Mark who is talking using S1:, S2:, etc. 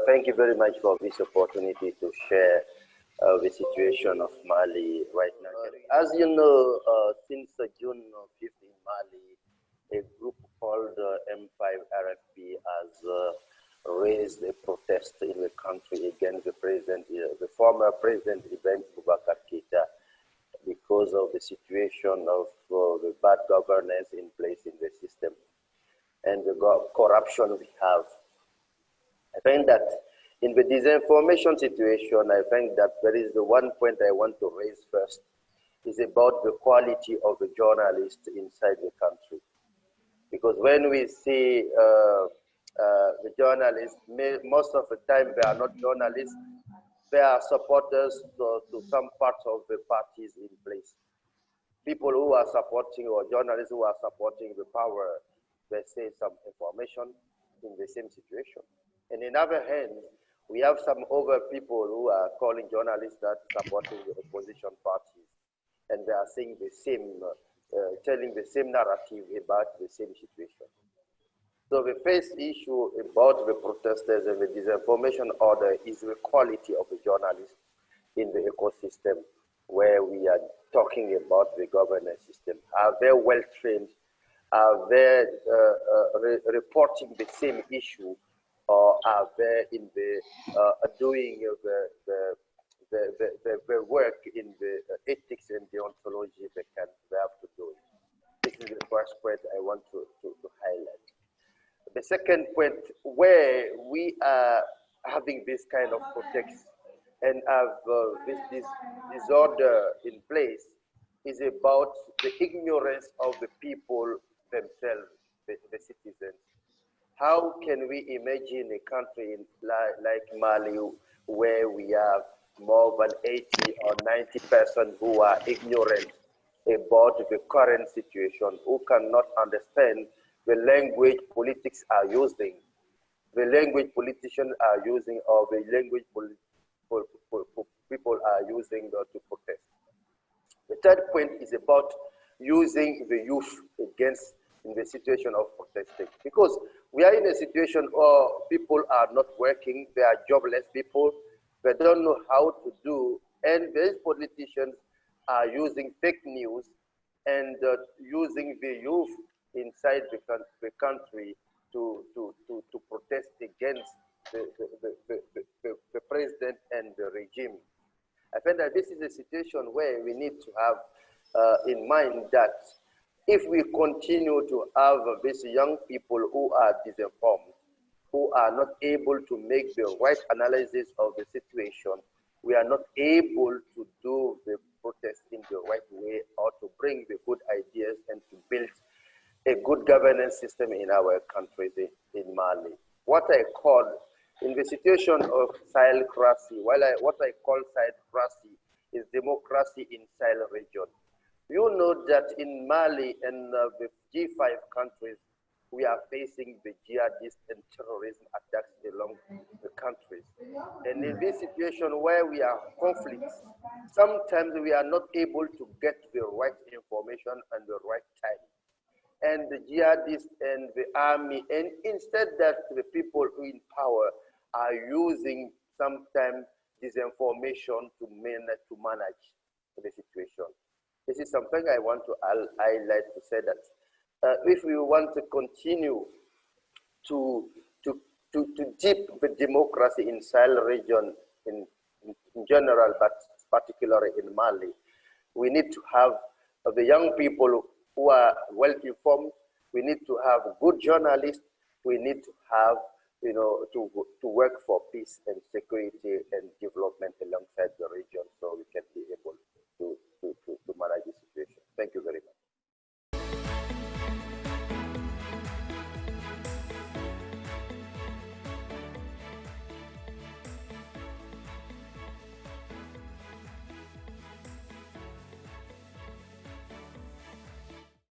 S1: Thank you very much for this opportunity to share the situation of Mali right now. As you know, since June 5th in Mali, a group called M5 RFP has raised a protest in the country against the former president, Ibrahim Boubacar Keïta, because of the situation of the bad governance in place in the system and the corruption we have. I think that in the disinformation situation, I think that there is the one point I want to raise first is about the quality of the journalists inside the country. Because when we see the journalists, most of the time they are not journalists, they are supporters to some parts of the parties in place. People who are supporting, or journalists who are supporting the power, they say some information in the same situation. And in other hand, we have some other people who are calling journalists that supporting the opposition parties, and they are saying the same, telling the same narrative about the same situation. So the first issue about the protesters and the disinformation order is the quality of the journalists in the ecosystem where we are talking about the governance system. Are they well trained? Are they reporting the same issue, or are they in the doing the work in the ethics and deontology they have to do? This is the first point I want to highlight. The second point, where we are having this kind of protection and have this disorder in place, is about the ignorance of the people themselves, the citizens. How can we imagine a country like Mali where we have more than 80 or 90% who are ignorant about the current situation, who cannot understand the language politics are using, the language politicians are using, or the language people are using to protest? The third point is about using the youth against in the situation of protesting, because we are in a situation where people are not working, they are jobless people, they don't know how to do, and these politicians are using fake news and using the youth inside the country to protest against the president and the regime. I think that this is a situation where we need to have in mind that if we continue to have these young people who are disinformed, who are not able to make the right analysis of the situation, we are not able to do the protest in the right way, or to bring the good ideas and to build a good governance system in our countries in Mali. What I call, in the situation of Sahel-cracy, what I call Sahel-cracy is democracy in Sahel region. You know that in Mali and the G5 countries, we are facing the jihadist and terrorism attacks along the countries. And in this situation where we are conflicts, sometimes we are not able to get the right information and the right time. And the jihadists and the army, and instead that the people in power are using sometimes disinformation to manage the situation. This is something I want to highlight, to say that if we want to continue to deep the democracy in Sahel region in general, but particularly in Mali, we need to have the young people who are well informed. We need to have good journalists. We need to have, to work for peace and security and development alongside the region.